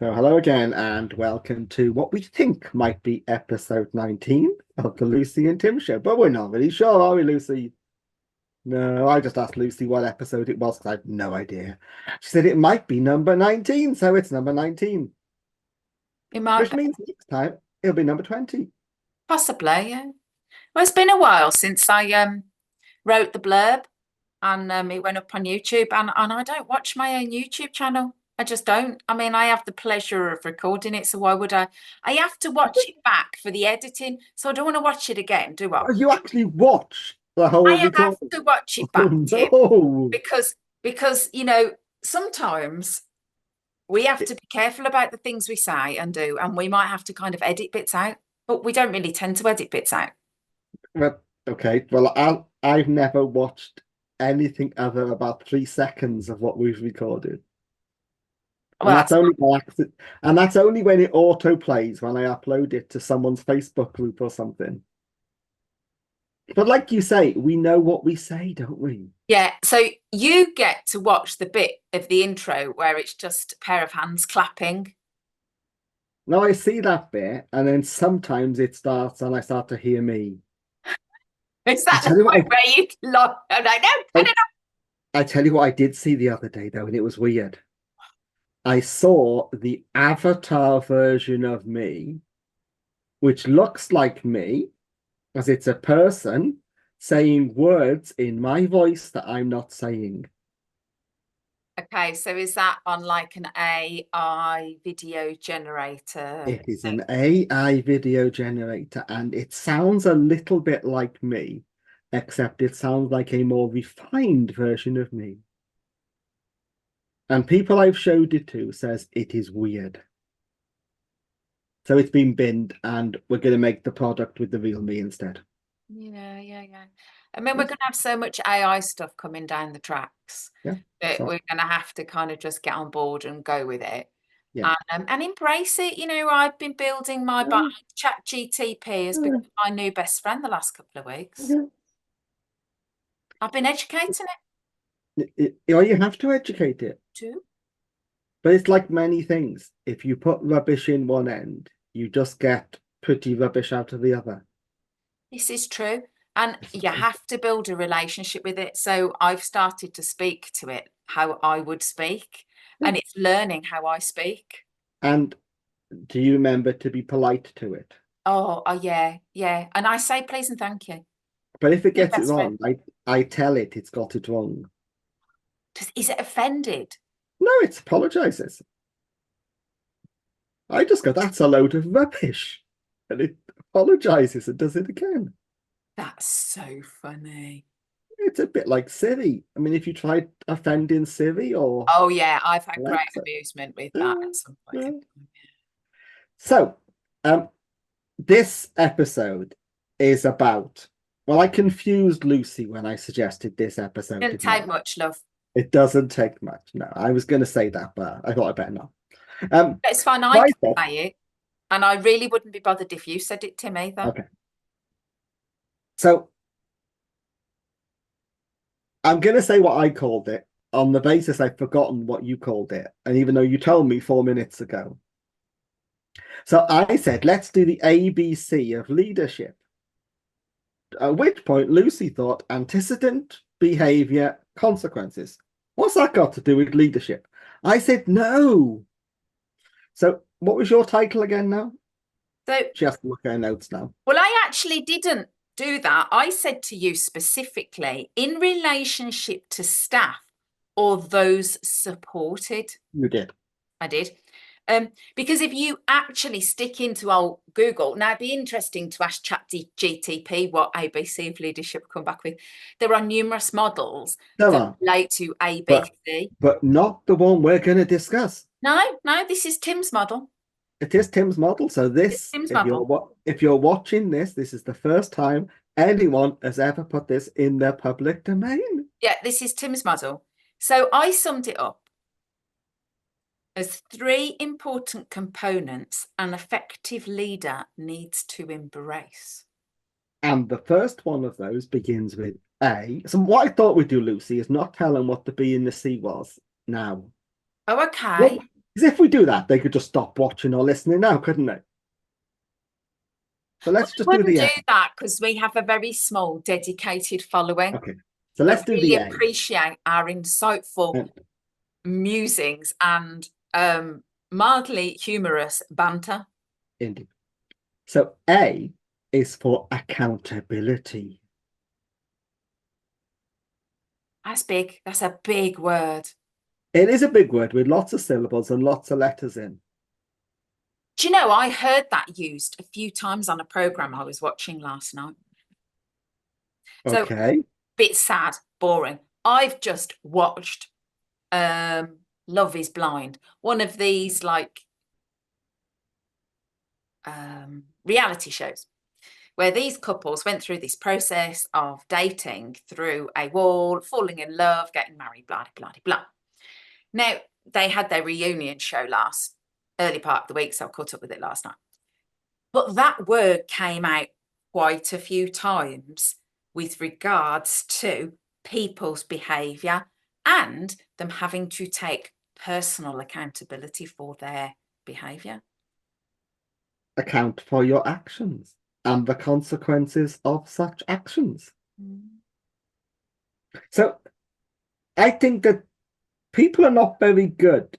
So, hello again, and welcome to what we think might be episode 19 of the Lucy and Tim show. But we're not really sure, are we, Lucy? No, I just asked Lucy what episode it was because I had no idea. She said it might be number 19, so it's number 19, It might which be, means next time it'll be number 20. possibly, yeah. Well, it's been a while since I wrote the blurb and it went up on YouTube and I don't watch my own YouTube channel. I just don't. I mean, I have the pleasure of recording it, so why would I? I have to watch it back for the editing, so I don't want to watch it again, do I? Oh, you actually watch the whole I have recording? to watch it Oh, back, Tim, no. because sometimes we have to be careful about the things we say and do, and we might have to kind of edit bits out, but we don't really tend to edit bits out. Well, okay. Well, I've never watched anything other about 3 seconds of what we've recorded. And Well, that's only by accident. And that's only when it auto plays when I upload it to someone's Facebook group or something. But like you say, we know what we say, don't we? yeah, so you get to watch the bit of the intro where it's just a pair of hands clapping. Now I see that bit, and then sometimes it starts and I start to hear me. Is I that the tell you what point where you log? I'm like, no, I, no, I tell you what I did see the other day though, and it was weird. I saw the avatar version of me, which looks like me, as it's a person saying words in my voice that I'm not saying. okay, so is that on like an AI video generator It is thing? an AI video generator and it sounds a little bit like me, except it sounds like a more refined version of me. And people I've showed it to says it is weird. So it's been binned and we're going to make the product with the real me instead. Yeah, yeah, yeah. I mean, we're Yes. going to have so much AI stuff coming down the tracks Yeah. that So we're going to have to kind of just get on board and go with it. yeah. And embrace it. I've been building my Uh, chat GTP has become my new best friend the last couple of weeks. uh, I've been educating it or you have to educate it. too. But it's like many things. If you put rubbish in one end, you just get pretty rubbish out of the other. This is true. And you have to build a relationship with it. So I've started to speak to it how I would speak, and it's learning how I speak. And do you remember to be polite to it? Oh, yeah, yeah. And I say please and thank you. But if it Your gets it best friend. wrong, I tell it it's got it wrong. Is it offended? No, it apologizes. I just go, that's a load of rubbish. And it apologizes and does it again. That's so funny. It's a bit like Siri. I mean, if you tried offending Siri or Oh, yeah. I've had great Alexa. amusement with that Uh, at some point. uh. So, um, this episode is about, well, I confused Lucy when I suggested this episode, Didn't didn't I? take much, love. It doesn't take much. No, I was going to say that, but I thought I better not. Um, It's fine. I I can thought, say it. And I really wouldn't be bothered if you said it to me, though. okay. So I'm going to say what I called it on the basis I've forgotten what you called it. And even though you told me 4 minutes ago. So I said, let's do the ABC of leadership. At which point Lucy thought antecedent, behavior, consequences. What's that got to do with leadership? I said, no. So what was your title again now? So, She has to look at her notes now. well, I actually didn't do that. I said to you specifically in relationship to staff or those supported. You did. I did. Because if you actually stick into old Google, now it'd be interesting to ask ChatGTP what ABC of leadership come back with. There are numerous models There that are, relate to but ABC. but not the one we're going to discuss. No, no, this is Tim's model. It is Tim's model. So It's this, Tim's model. if you're watching this, this is the first time anyone has ever put this in their public domain. Yeah, this is Tim's model. So I summed it up as three important components an effective leader needs to embrace. And the first one of those begins with A. So what I thought we'd do, Lucy, is not tell them what the B and the C was now. Oh, What, okay. Because if we do that, they could just stop watching or listening now, couldn't they? So Well, let's we just do wouldn't the do A. that because we have a very small, dedicated following Okay. So that let's do really the A. appreciate our insightful And musings and mildly humorous banter. indeed. So A is for accountability. That's big. That's a big word. It is a big word with lots of syllables and lots of letters in. Do you know, I heard that used a few times on a program I was watching last night. So, Okay. bit sad, boring. I've just watched Love is Blind, one of these like reality shows where these couples went through this process of dating through a wall, falling in love, getting married, blah, blah, blah. Now, they had their reunion show early part of the week, so I caught up with it last night. But that word came out quite a few times with regards to people's behaviour and them having to take personal accountability for their behaviour. Account for your actions and the consequences of such actions. So I think that people are not very good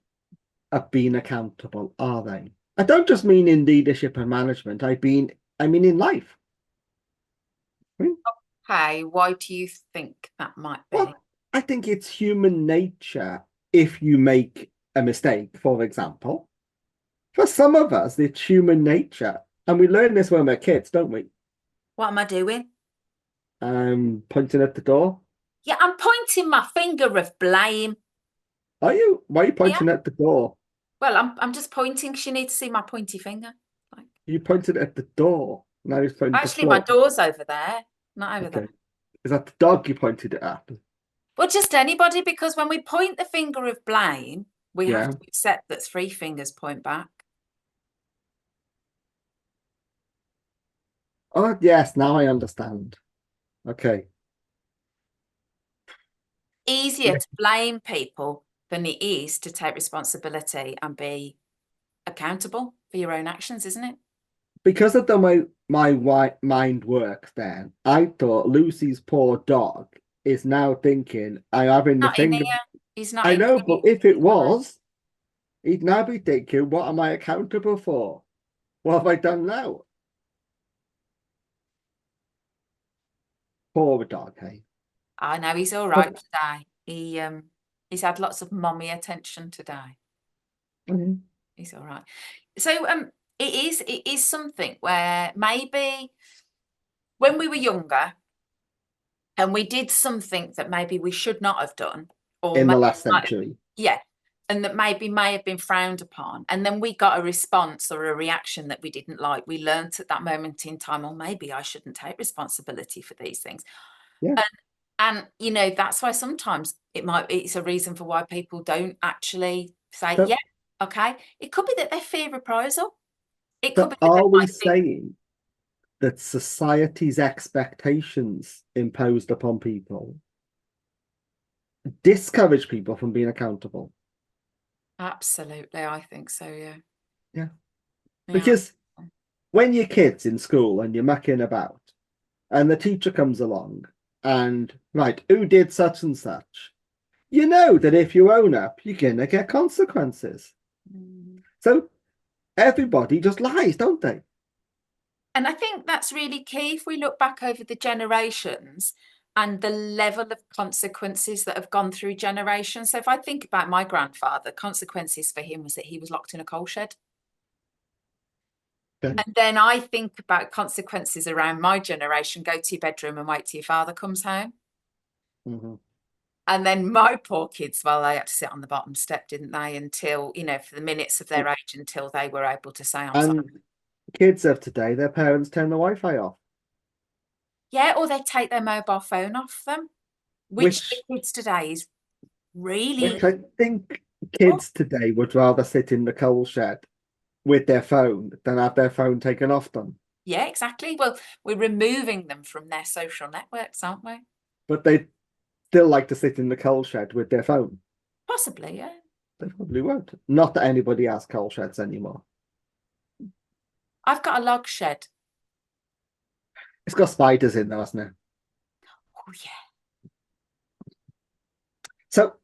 at being accountable, are they? I don't just mean in leadership and management. I mean in life. Okay, why do you think that might be? Well, I think it's human nature if you make a mistake, for example. For some of us, it's human nature. And we learn this when we're kids, don't we? What am I doing? Pointing at the door. Yeah, I'm pointing my finger of blame. Are you? Why are you Yeah. pointing at the door? Well, I'm just pointing because you need to see my pointy finger. Like, You pointed at the door. Now you're pointing at the actually, my floor. door's over there, not over Okay. there. Is that the dog you pointed it at? Well, just anybody, because when we point the finger of blame, we have Yeah. to accept that three fingers point back. Oh, yes. Now I understand. Okay. Easier Yeah. to blame people than it is to take responsibility and be accountable for your own actions, isn't it? Because of the way my mind works, then I thought Lucy's poor dog is now thinking I'm having the Not in finger. here. He's not I in know, here. but if it was, he'd now be thinking, what am I accountable for? What have I done now? Poor dog, hey. I know he's all right today. He's had lots of mommy attention today. Mhm. He's all right. So it is something where maybe when we were younger and we did something that maybe we should not have done, or In the maybe, last century. yeah, and that maybe may have been frowned upon, and then we got a response or a reaction that we didn't like. We learnt at that moment in time, or maybe I shouldn't take responsibility for these things. Yeah. And you know, that's why sometimes it's a reason for why people don't actually say, So, yeah, okay. It could be that they fear reprisal. It could so be that they are we might think, saying that society's expectations imposed upon people discourage people from being accountable? absolutely, I think so, yeah. Yeah. Yeah. Because when you're kids in school and you're mucking about and the teacher comes along and, right, who did such and such? You know that if you own up, you're going to get consequences. Mm. So everybody just lies, don't they? And I think that's really key if we look back over the generations and the level of consequences that have gone through generations. So if I think about my grandfather, consequences for him was that he was locked in a coal shed. Okay. And then I think about consequences around my generation, go to your bedroom and wait till your father comes home. Mm-hmm. And then my poor kids, well, they had to sit on the bottom step, didn't they? Until, you know, for the minutes of their age, until they were able to say, I'm sorry. And kids of today, their parents turn the Wi-Fi off. Yeah, or they take their mobile phone off them, which the kids today is really, Which I think kids today would rather sit in the coal shed with their phone than have their phone taken off them. yeah, exactly. Well, we're removing them from their social networks, aren't we? But they still like to sit in the coal shed with their phone. Possibly, yeah. They probably won't. Not that anybody has coal sheds anymore. I've got a log shed. It's got spiders in there, hasn't it? Oh yeah. So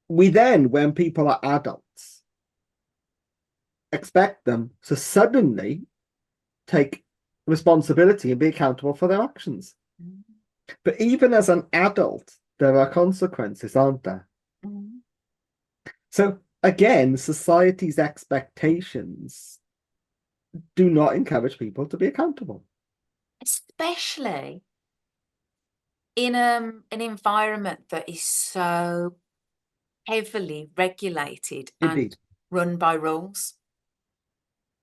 we then, when people are adults, expect them to suddenly take responsibility and be accountable for their actions. Mm. But even as an adult, there are consequences, aren't there? Mm. So again, society's expectations do not encourage people to be accountable. Especially in an environment that is so heavily regulated and Indeed. run by rules.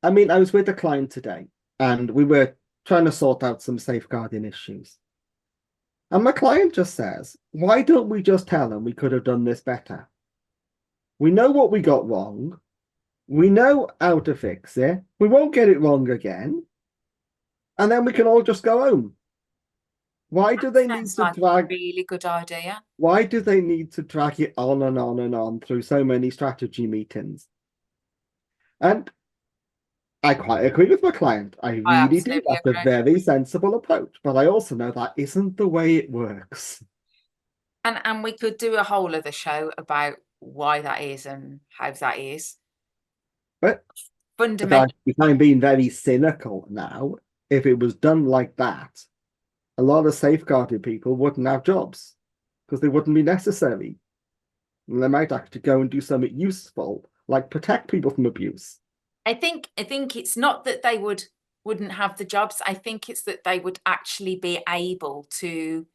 I mean, I was with a client today and we were trying to sort out some safeguarding issues. And my client just says, why don't we just tell them we could have done this better? We know what we got wrong. We know how to fix it. We won't get it wrong again. And then we can all just go home. Why do they need Sounds to like a drag really good idea. why do they need to drag it on and on and on through so many strategy meetings? And I quite agree with my client. I I really do. absolutely That's a agree. very sensible approach. But I also know that isn't the way it works. And we could do a whole other show about why that is and how that is. But Fundamentally, if I'm being very cynical now, if it was done like that, a lot of safeguarded people wouldn't have jobs because they wouldn't be necessary. And they might actually go and do something useful, like protect people from abuse. I think it's not that they wouldn't have the jobs. I think it's that they would actually be able to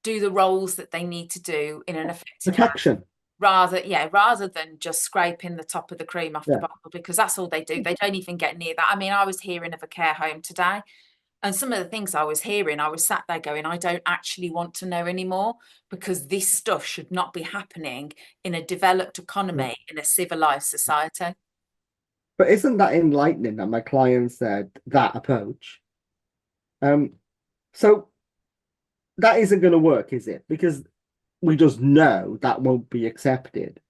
do the roles that they need to do in an effective manner. Protection. Rather than just scraping the top of the cream off the Yeah. bottle, because that's all they do. They don't even get near that. I mean, I was hearing of a care home today, and some of the things I was hearing, I was sat there going, I don't actually want to know anymore, because this stuff should not be happening in a developed economy, in a civilized society. But isn't that enlightening that my client said that approach? So that isn't going to work, is it? Because we just know that won't be accepted.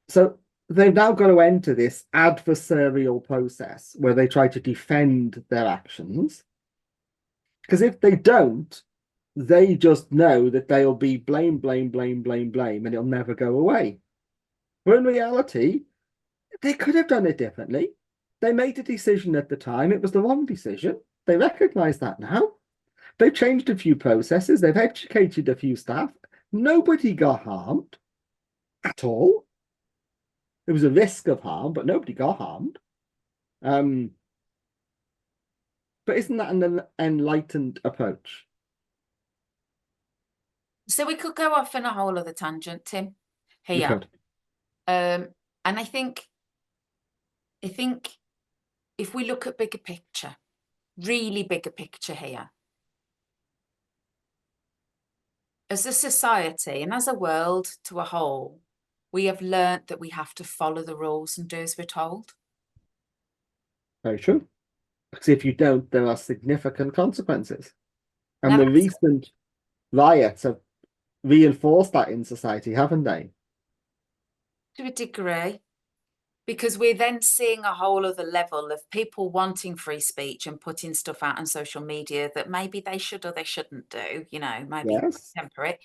So they've now got to enter this adversarial process where they try to defend their actions. Because if they don't, they just know that they'll be blame, blame, blame, blame, blame, and it'll never go away. But in reality, they could have done it differently. They made a decision at the time. It was the wrong decision. They recognize that now. They've changed a few processes. They've educated a few staff. Nobody got harmed at all. There was a risk of harm, but nobody got harmed. But isn't that an enlightened approach? So we could go off in a whole other tangent, Tim, We here. could. And I think if we look at bigger picture, really bigger picture here, as a society and as a world to a whole, we have learnt that we have to follow the rules and do as we're told. Very true. Because if you don't, there are significant consequences. And Now, the recent riots have reinforced that in society, haven't they? to a degree, because we're then seeing a whole other level of people wanting free speech and putting stuff out on social media that maybe they should or they shouldn't do, maybe Yes. temper it.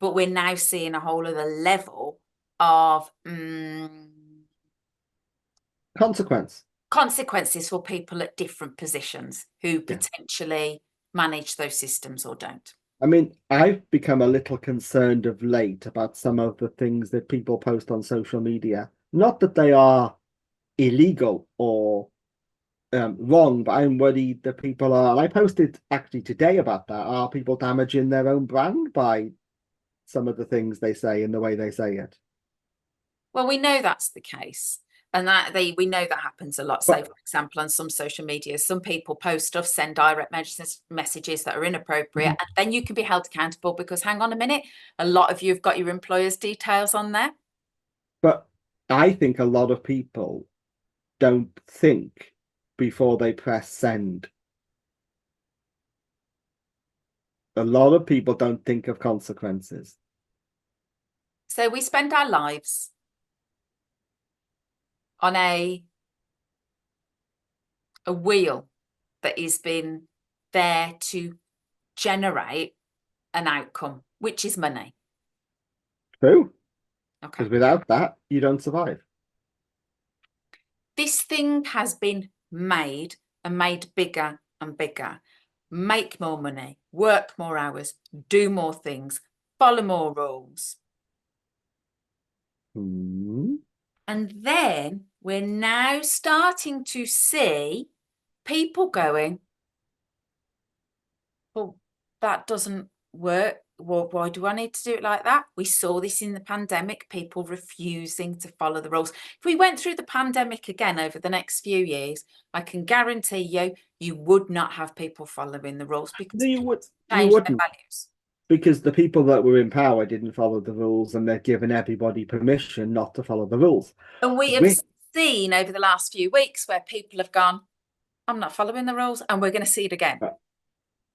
But we're now seeing a whole other level of Consequence. consequences for people at different positions who Yeah. potentially manage those systems or don't. I mean, I've become a little concerned of late about some of the things that people post on social media. Not that they are illegal or wrong, but I'm worried that people are, and I posted actually today about that, are people damaging their own brand by some of the things they say and the way they say it? Well, we know that's the case. And we know that happens a lot. Say, for example, on some social media, some people post stuff, send direct messages that are inappropriate, and then you can be held accountable because, hang on a minute, a lot of you have got your employer's details on there. But I think a lot of people don't think before they press send. A lot of people don't think of consequences. So we spend our lives on a wheel that has been there to generate an outcome, which is money. True. Okay. Because without that, you don't survive. This thing has been made and made bigger and bigger. Make more money, work more hours, do more things, follow more rules. Hmm. And then we're now starting to see people going, well, that doesn't work. Well, why do I need to do it like that? We saw this in the pandemic, people refusing to follow the rules. If we went through the pandemic again over the next few years, I can guarantee you would not have people following the rules because You people would, you changed their wouldn't, values. because the people that were in power didn't follow the rules, and they're giving everybody permission not to follow the rules. And we have seen over the last few weeks where people have gone, I'm not following the rules, and we're going to see it again.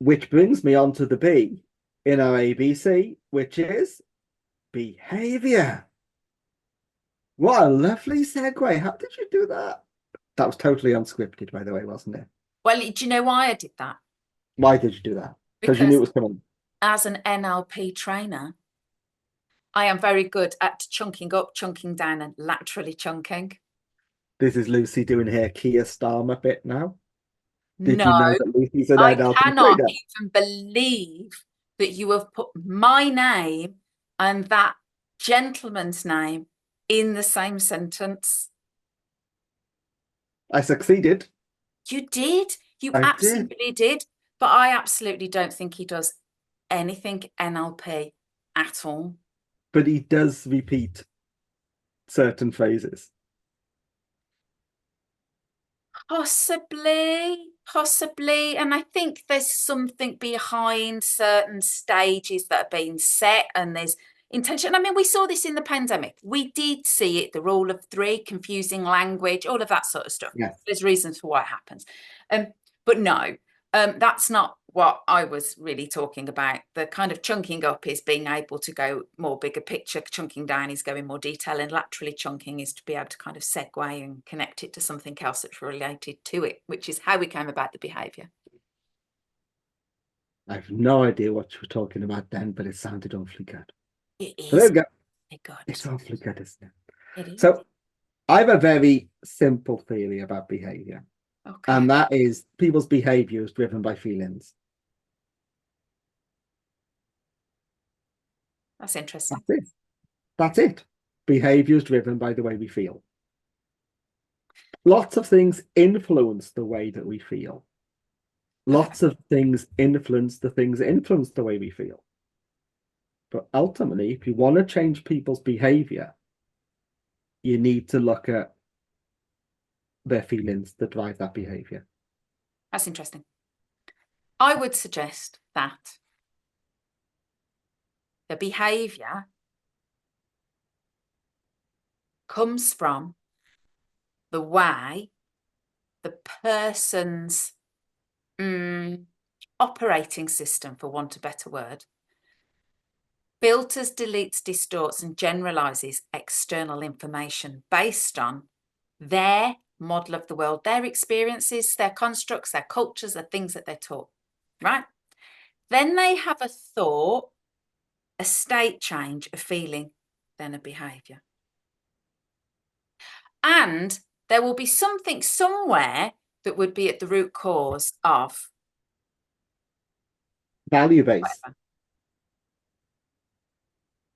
Which brings me on to the B in our ABC, which is behavior. What a lovely segue. How did you do that? That was totally unscripted, by the way, wasn't it? Well, do you know why I did that? Why did you do that? Because you knew it was coming. As an NLP trainer, I am very good at chunking up, chunking down, and laterally chunking. This is Lucy doing her Keir Starmer bit now. Did No, you know that Lucy's an I NLP cannot trainer? even believe that you have put my name and that gentleman's name in the same sentence. I succeeded. You did. You I absolutely did. But I absolutely don't think he does anything NLP at all. But he does repeat certain phrases. Possibly. And I think there's something behind certain stages that are being set and there's intention. I mean, we saw this in the pandemic. We did see it, the rule of three, confusing language, all of that sort of stuff. Yes. There's reasons for why it happens. But no, that's not what I was really talking about. The kind of chunking up is being able to go more bigger picture. Chunking down is going more detail, and laterally chunking is to be able to kind of segue and connect it to something else that's related to it, which is how we came about the behavior. I have no idea what you were talking about then, but it sounded awfully good. It is. But there we go. Good. It's awfully good, isn't it? It is. So I have a very simple theory about behavior. Okay. And that is people's behavior is driven by feelings. That's interesting. That's it. That's it. Behavior is driven by the way we feel. Lots of things influence the way that we feel. Lots of things influence the things that influence the way we feel. But ultimately, if you want to change people's behavior, you need to look at their feelings that drive that behavior. That's interesting. I would suggest that the behavior comes from the way the person's operating system, for want of a better word, filters, deletes, distorts, and generalizes external information based on their model of the world, their experiences, their constructs, their cultures, the things that they're taught, right? Then they have a thought, a state change, a feeling, then a behavior. And there will be something somewhere that would be at the root cause of value-based. whatever.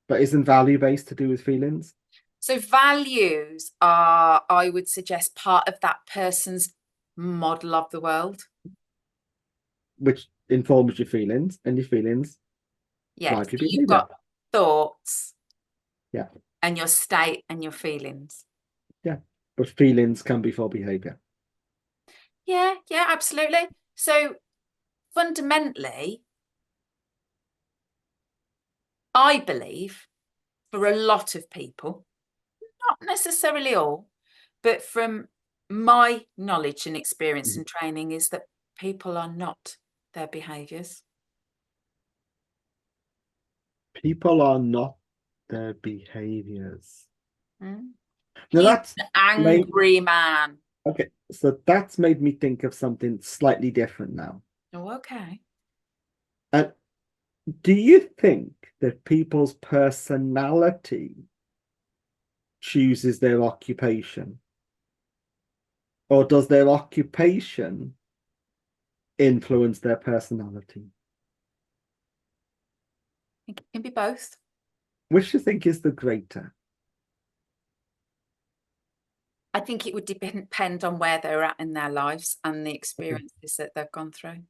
But isn't value-based to do with feelings? So values are, I would suggest, part of that person's model of the world. Which informs your feelings, and your feelings Yeah, drive your you've behavior. got thoughts. Yeah. And your state and your feelings. Yeah, but feelings can be for behavior. Yeah, absolutely. So fundamentally, I believe for a lot of people, not necessarily all, but from my knowledge and experience and training, is that people are not their behaviors. People are not their behaviors. Now He's that's an made angry man. okay, so that's made me think of something slightly different now. Oh, okay. And do you think that people's personality chooses their occupation? Or does their occupation influence their personality? It can be both. Which do you think is the greater? I think it would depend on where they're at in their lives and the Okay. experiences that they've gone through.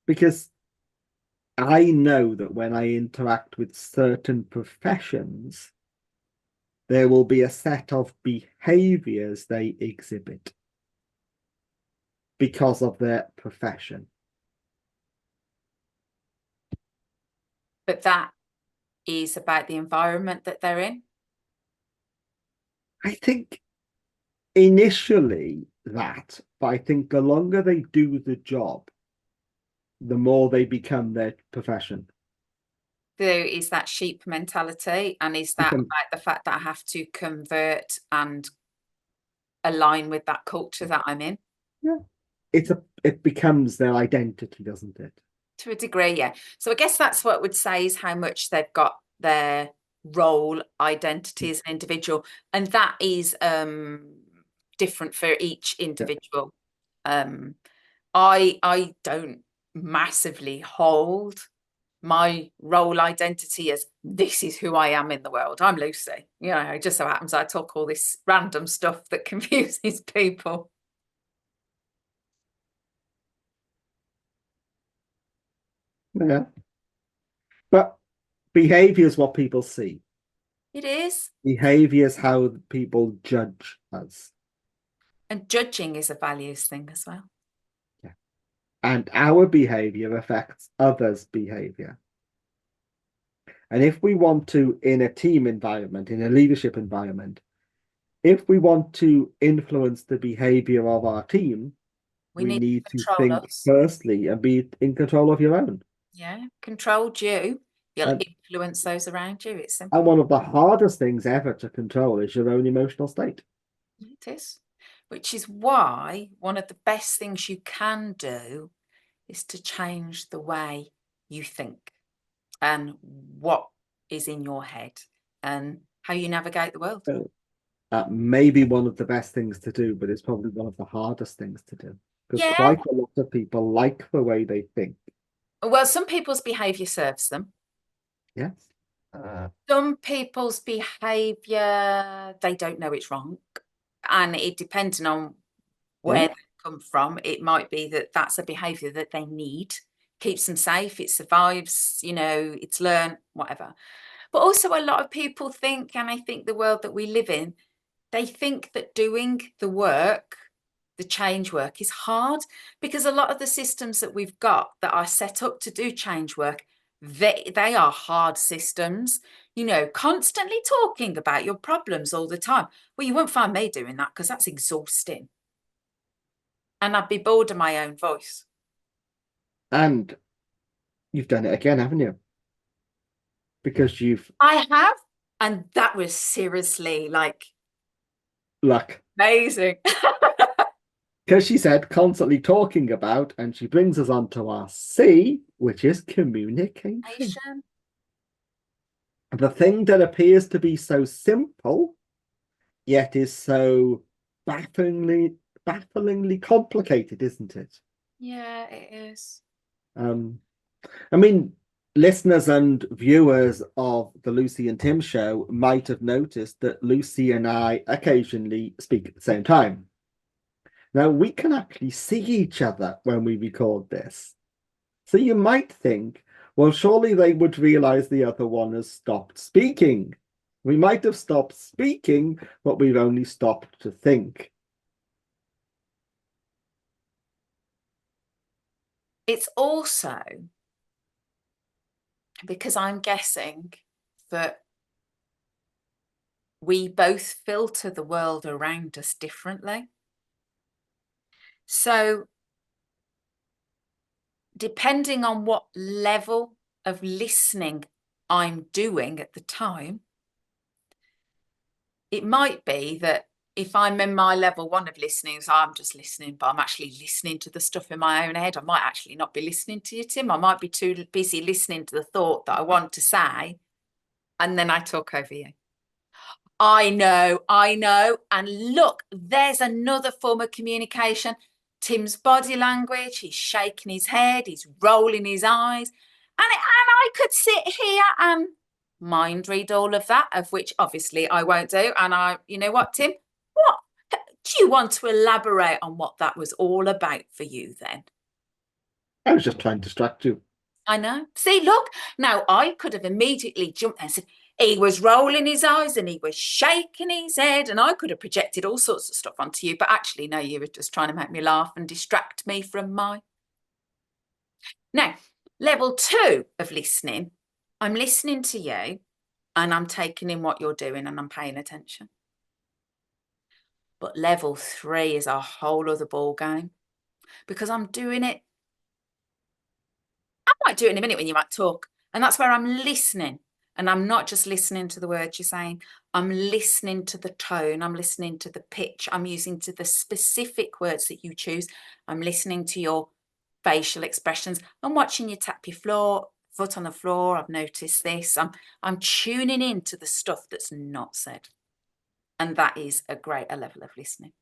Because I know that when I interact with certain professions, there will be a set of behaviors they exhibit because of their profession. But that is about the environment that they're in. I think initially that, but I think the longer they do the job, the more they become their profession. There is that sheep mentality, and is that Become, about the fact that I have to convert and align with that culture that I'm in? yeah, it becomes their identity, doesn't it? To a degree, yeah. So I guess that's what I would say is how much they've got their role identity as an individual, and that is different for each Yeah. individual. I don't massively hold my role identity as this is who I am in the world. I'm Lucy. You know, it just so happens I talk all this random stuff that confuses people. Yeah. But behavior is what people see. It is. Behavior is how people judge us. And judging is a values thing as well. Yeah. And our behavior affects others' behavior. And if we want to, in a team environment, in a leadership environment, if we want to influence the behavior of our team, We we need to need to control think us. firstly and be in control of your own. Yeah. Controlled you, you'll And, influence those around you. It's and simple. one of the hardest things ever to control is your own emotional state. It is. Which is why one of the best things you can do is to change the way you think and what is in your head and how you navigate the world. That may be one of the best things to do, but it's probably one of the hardest things to do because Yeah. quite a lot of people like the way they think. Well, some people's behavior serves them. Yes. Some people's behavior, they don't know it's wrong. And it depending on where Yeah. they come from, it might be that that's a behavior that they need, keeps them safe, it survives, you know, it's learned, whatever. But also a lot of people think, and I think the world that we live in, they think that doing the work, the change work is hard because a lot of the systems that we've got that are set up to do change work, they are hard systems, you know, constantly talking about your problems all the time. Well, you won't find me doing that because that's exhausting. And I'd be bored of my own voice. And you've done it again, haven't you? Because you've I have. And that was seriously like luck. amazing. Because she said constantly talking about, and she brings us on to our C, which is communication. Nation. The thing that appears to be so simple, yet is so bafflingly complicated, isn't it? Yeah, it is. Um, I mean, listeners and viewers of the Lucy and Tim show might have noticed that Lucy and I occasionally speak at the same time. Now, we can actually see each other when we record this. So you might think, well, surely they would realize the other one has stopped speaking. We might have stopped speaking, but we've only stopped to think. It's also because I'm guessing that we both filter the world around us differently. So, depending on what level of listening I'm doing at the time, it might be that if I'm in my level 1 of listening, so I'm just listening, but I'm actually listening to the stuff in my own head. I might actually not be listening to you, Tim. I might be too busy listening to the thought that I want to say, and then I talk over you. I know. And look, there's another form of communication. Tim's body language, he's shaking his head, he's rolling his eyes. And I could sit here and mind read all of that, of which obviously I won't do. And you know what, Tim? What? Do you want to elaborate on what that was all about for you then? I was just trying to distract you. I know. See, look, now I could have immediately jumped and said, he was rolling his eyes and he was shaking his head, and I could have projected all sorts of stuff onto you, but actually, no, you were just trying to make me laugh and distract me from my. Now, level 2 of listening, I'm listening to you and I'm taking in what you're doing and I'm paying attention. But level 3 is a whole other ball game, because I'm doing it. I might do it in a minute when you might talk, and that's where I'm listening. And I'm not just listening to the words you're saying. I'm listening to the tone. I'm listening to the pitch. I'm using to the specific words that you choose. I'm listening to your facial expressions. I'm watching you tap your foot on the floor. I've noticed this. I'm tuning in to the stuff that's not said. And that is a greater level of listening.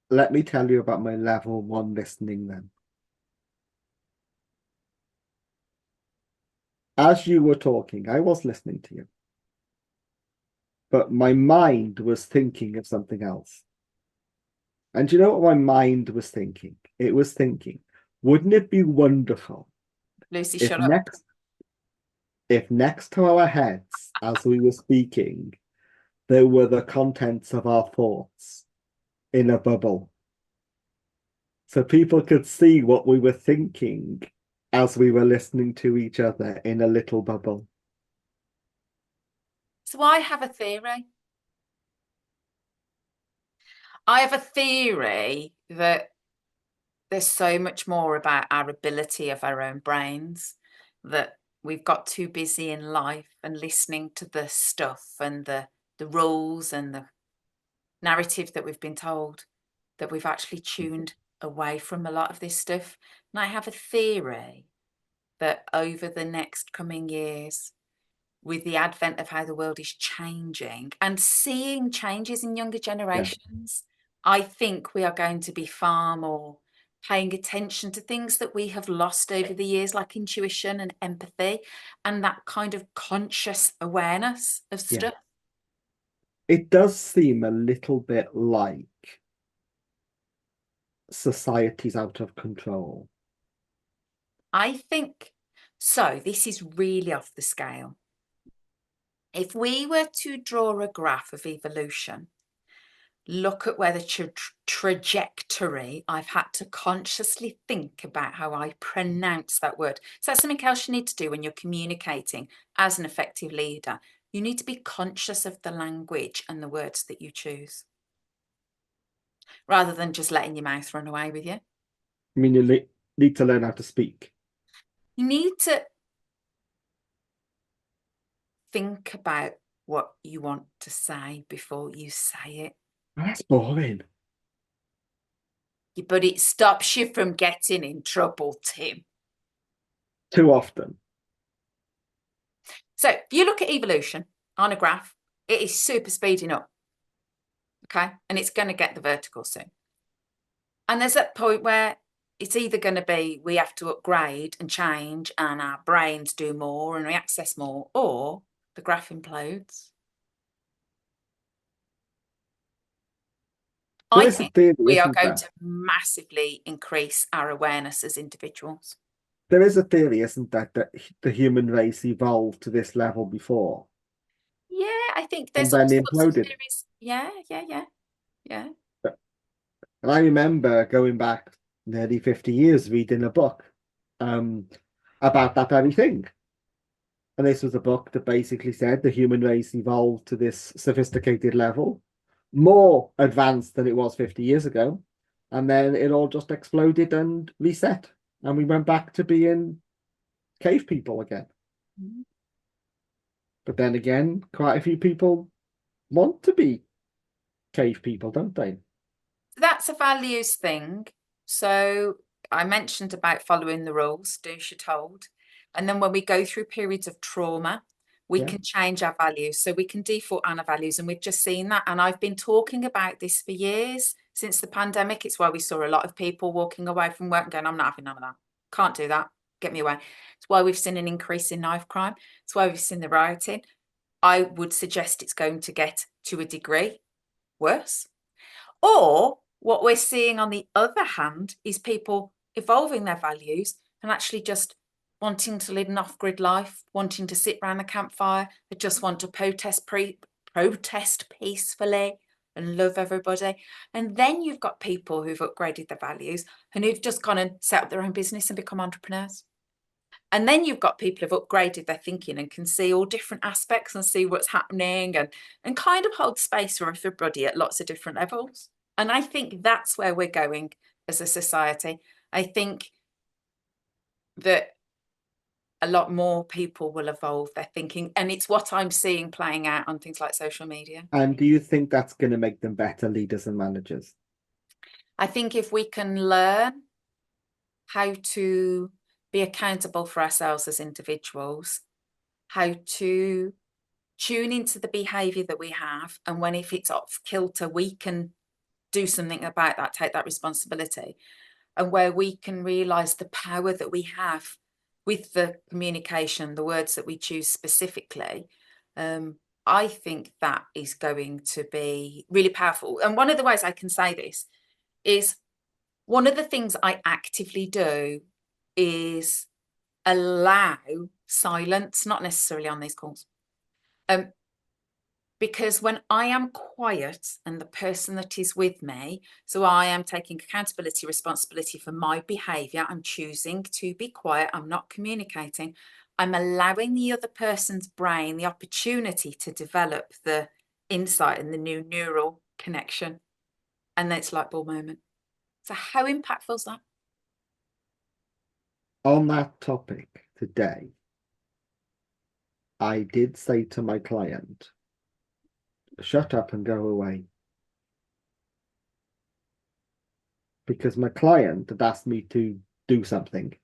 Let me tell you about my level 1 listening then. As you were talking, I was listening to you, but my mind was thinking of something else. And you know what my mind was thinking? It was thinking, wouldn't it be wonderful Lucy, if shut up. If next to our heads, as we were speaking, there were the contents of our thoughts in a bubble, so people could see what we were thinking as we were listening to each other in a little bubble. So I have a theory. I have a theory that there's so much more about our ability of our own brains, that we've got too busy in life and listening to the stuff and the rules and the narrative that we've been told, that we've actually tuned away from a lot of this stuff. And I have a theory that over the next coming years, with the advent of how the world is changing and seeing changes in younger generations, I think we are going to be far more paying attention to things that we have lost over the years, like intuition and empathy and that kind of conscious awareness of stuff. It does seem a little bit like society's out of control. I think so. This is really off the scale. If we were to draw a graph of evolution, look at where the trajectory, I've had to consciously think about how I pronounce that word. So that's something else you need to do when you're communicating as an effective leader. You need to be conscious of the language and the words that you choose, rather than just letting your mouth run away with you. I mean, you need to learn how to speak. You need to think about what you want to say before you say it. That's boring. But it stops you from getting in trouble, Tim. Too often. So if you look at evolution on a graph, it is super speeding up. Okay. And it's going to get the vertical soon. And there's that point where it's either going to be we have to upgrade and change and our brains do more and we access more, or the graph implodes. I think we are going to massively increase our awareness as individuals. There is a theory, isn't there, that the human race evolved to this level before? Yeah, I think there's all sorts of theories. Yeah. And I remember going back nearly 50 years reading a book about that very thing. And this was a book that basically said the human race evolved to this sophisticated level, more advanced than it was 50 years ago. And then it all just exploded and reset. And we went back to being cave people again. But then again, quite a few people want to be cave people, don't they? That's a values thing. So I mentioned about following the rules, do as you're told. And then when we go through periods of trauma, we Yeah. can change our values. So we can default on our values. And we've just seen that. And I've been talking about this for years since the pandemic. It's why we saw a lot of people walking away from work and going, I'm not having none of that. Can't do that. Get me away. It's why we've seen an increase in knife crime. It's why we've seen the rioting. I would suggest it's going to get to a degree worse. Or what we're seeing on the other hand is people evolving their values and actually just wanting to live an off-grid life, wanting to sit around the campfire, they just want to protest peacefully and love everybody. And then you've got people who've upgraded their values and who've just gone and set up their own business and become entrepreneurs. And then you've got people who've upgraded their thinking and can see all different aspects and see what's happening and kind of hold space for everybody at lots of different levels. And I think that's where we're going as a society. I think that a lot more people will evolve their thinking. And it's what I'm seeing playing out on things like social media. And do you think that's going to make them better leaders and managers? I think if we can learn how to be accountable for ourselves as individuals, how to tune into the behavior that we have, and when if it's off kilter, we can do something about that, take that responsibility, and where we can realize the power that we have with the communication, the words that we choose specifically. I think that is going to be really powerful. And one of the ways I can say this is one of the things I actively do is allow silence, not necessarily on these calls. Because when I am quiet and the person that is with me, so I am taking accountability, responsibility for my behavior, I'm choosing to be quiet, I'm not communicating, I'm allowing the other person's brain the opportunity to develop the insight and the new neural connection. And then it's light bulb moment. So how impactful is that? On that topic today, I did say to my client, shut up and go away. Because my client had asked me to do something.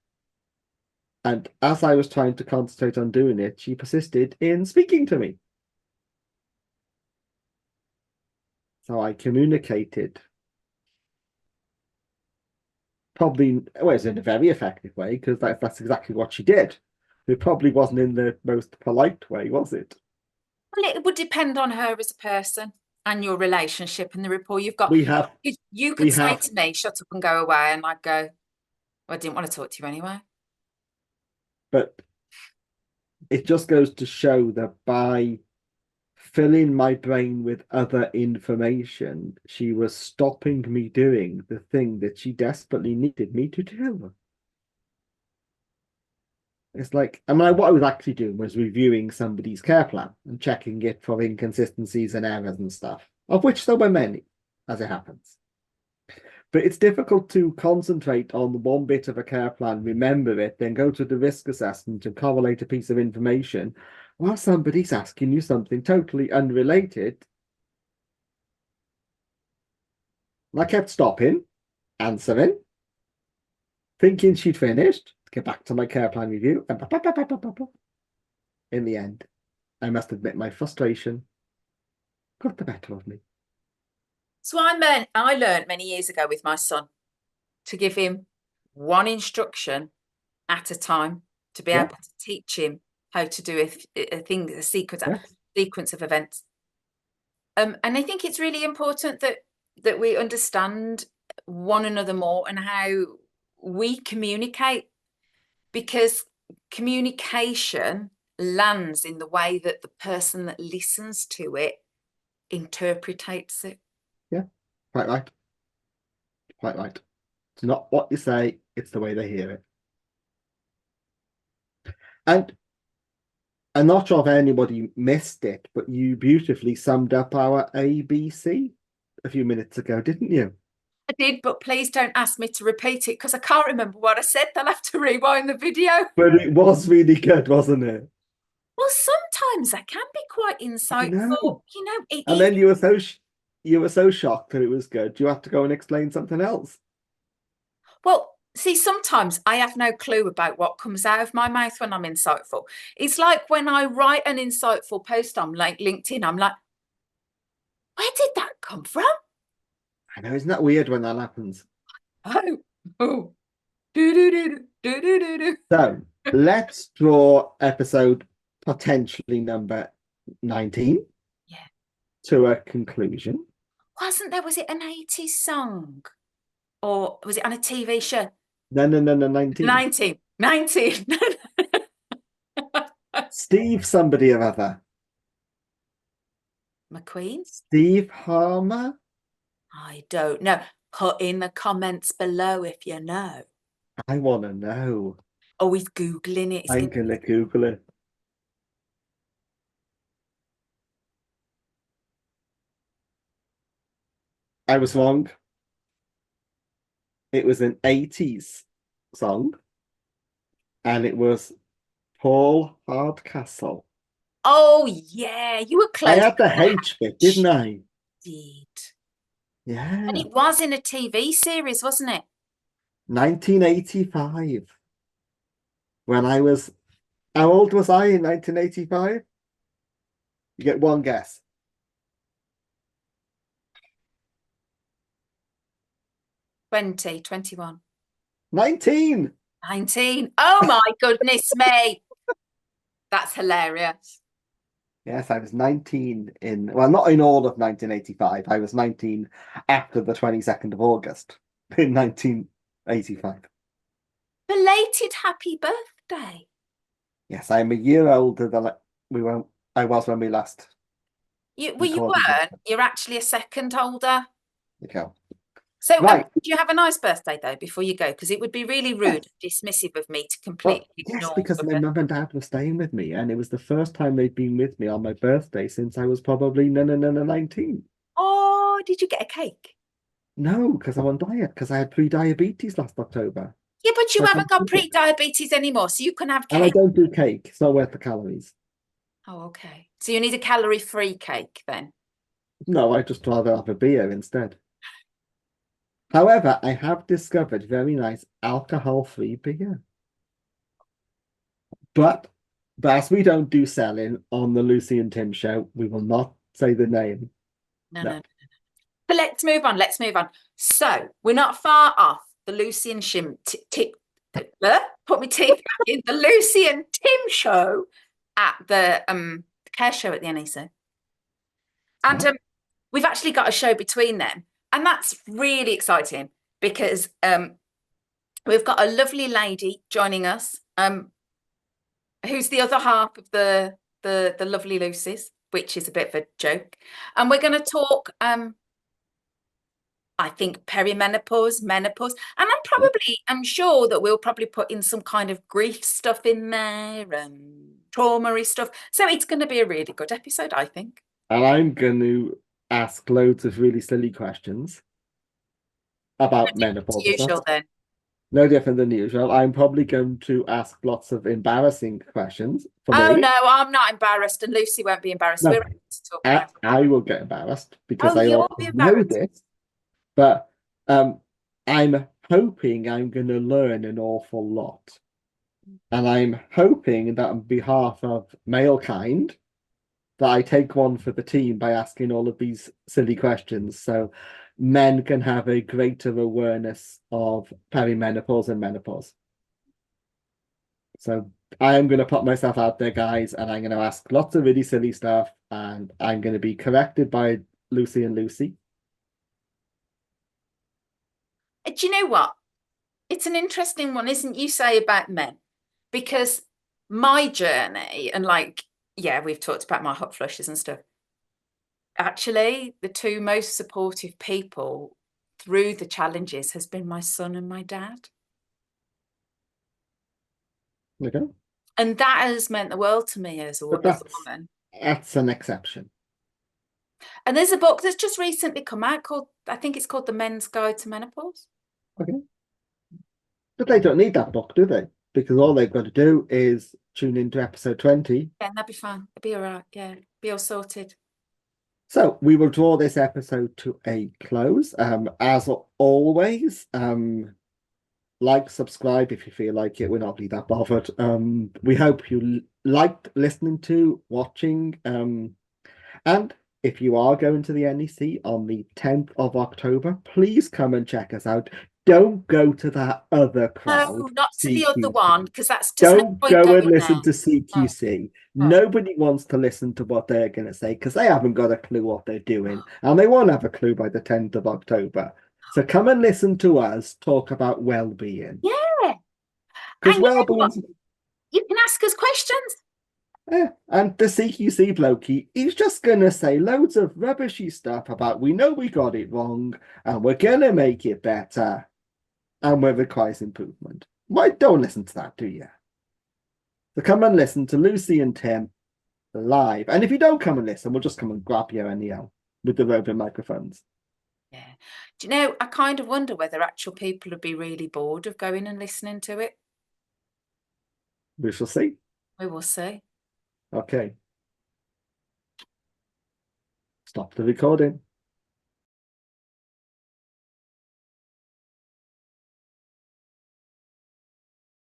And as I was trying to concentrate on doing it, she persisted in speaking to me. So I communicated. Probably, well, it's in a very effective way, because that's exactly what she did. It probably wasn't in the most polite way, was it? Well, it would depend on her as a person and your relationship and the rapport you've got. We have, You we could say have, to me, shut up and go away. And I'd go, well, I didn't want to talk to you anyway. but it just goes to show that by filling my brain with other information, she was stopping me doing the thing that she desperately needed me to do. It's like, I mean, what I was actually doing was reviewing somebody's care plan and checking it for inconsistencies and errors and stuff, of which there were many, as it happens. But it's difficult to concentrate on one bit of a care plan, remember it, then go to the risk assessment and correlate a piece of information while somebody's asking you something totally unrelated. And I kept stopping, answering, thinking she'd finished, get back to my care plan review, and in the end, I must admit my frustration got the better of me. So I learned many years ago with my son to give him one instruction at a time, to be able to teach him how to do a sequence of events. And I think it's really important that we understand one another more and how we communicate, because communication lands in the way that the person that listens to it interpretates it. Yeah, quite right. Quite right. It's not what you say, it's the way they hear it. And I'm not sure if anybody missed it, but you beautifully summed up our ABC a few minutes ago, didn't you? I did, but please don't ask me to repeat it because I can't remember what I said. They'll have to rewind the video. But it was really good, wasn't it? Well, sometimes that can be quite I insightful. know. You know, And then you were so shocked that it was good. You have to go and explain something else. well, see, sometimes I have no clue about what comes out of my mouth when I'm insightful. It's like when I write an insightful post on like LinkedIn, I'm like, where did that come from? I know, isn't that weird when that happens? Oh, oh, do do do do do do do. So let's draw episode potentially number 19 Yeah. to a conclusion. Wasn't there, was it an 80s song? Or was it on a TV show? No, 19. 19. 19. Steve somebody or other. McQueen? Steve Harmer? I don't know. Put in the comments below if you know. I want to know. Oh, he's Googling it. I'm going to Google it. I was wrong. It was an 80s song, and it was Paul Hardcastle. Oh, yeah. You were I close. had the H bit, didn't I? Indeed. Yeah. And it was in a TV series, wasn't it? 1985. When I was, how old was I in 1985? You get one guess. 20, 21, 19. 19. Oh, my goodness me. That's hilarious. Yes, I was 19 in, well, not in all of 1985. I was 19 after the 22nd of August in 1985. Belated happy birthday. Yes, I'm a year older than I was when we last You recorded this. weren't. You're actually a second older. Okay. So, Right. did you have a nice birthday though before you go? Because it would be really rude and dismissive of me to completely Yes, ignore. because my mum and dad were staying with me, and it was the first time they'd been with me on my birthday since I was probably 19. Oh, did you get a cake? No, because I'm on diet, because I had pre-diabetes last October. Yeah, but you So I haven't can't got do it. pre-diabetes anymore, so you can have And I cake. don't do cake. It's not worth the calories. Oh, okay. So you need a calorie-free cake then. No, I'd just rather have a beer instead. However, I have discovered very nice alcohol-free beer. But as we don't do selling on the Lucy and Tim show, we will not say the name. No. But let's move on. Let's move on. So we're not far off the Lucy and Tim. Put my teeth back in the Lucy and Tim show at the care show at the NEC. And we've actually got a show between them, and that's really exciting because we've got a lovely lady joining us, who's the other half of the lovely Lucy's, which is a bit of a joke, and we're going to talk. I think perimenopause, menopause, and I'm sure that we'll probably put in some kind of grief stuff in there and trauma-y stuff. So it's going to be a really good episode, I think. And I'm going to ask loads of really silly questions about menopause. Usual then. No different than usual. I'm probably going to ask lots of embarrassing questions for Oh me. no, I'm not embarrassed, and Lucy won't be embarrassed. No, We're ready to talk about it. I will get embarrassed because Oh, I you'll already be know embarrassed. this, but I'm hoping I'm going to learn an awful lot. And I'm hoping that on behalf of Malekind, that I take one for the team by asking all of these silly questions so men can have a greater awareness of perimenopause and menopause. So I am going to put myself out there, guys, and I'm going to ask lots of really silly stuff, and I'm going to be corrected by Lucy and Lucy. Do you know what? It's an interesting one, isn't you say about men? Because my journey, and yeah, we've talked about my hot flushes and stuff. Actually, the two most supportive people through the challenges has been my son and my dad. Okay. And that has meant the world to me as a woman. That's an exception. And there's a book that's just recently come out called, I think it's called The Men's Guide to Menopause. Okay. But they don't need that book, do they? Because all they've got to do is tune into episode 20. Yeah, that'd be fine. It'd be all right. Yeah, be all sorted. So we will draw this episode to a close. As always, like, subscribe if you feel like it. We're not really that bothered. We hope you liked listening to, watching. And if you are going to the NEC on the 10th of October, please come and check us out. Don't go to that other crowd. No, not to the other CQC. one, because that's just no Don't point go going and listen there. to CQC. No. Nobody wants to listen to what they're going to say because they haven't got a clue what they're doing, and they won't have a clue by the 10th of October. So come and listen to us talk about well-being. Yeah. Because And you know what? well-being, You can ask us questions. and the CQC blokey, he's just going to say loads of rubbishy stuff about we know we got it wrong and we're going to make it better and it requires improvement. Why don't listen to that, do you? So come and listen to Lucy and Tim live. And if you don't come and listen, we'll just come and grab you anyhow with the roving microphones. Yeah. Do you know, I kind of wonder whether actual people would be really bored of going and listening to it. We shall see. We will see. Okay. Stop the recording.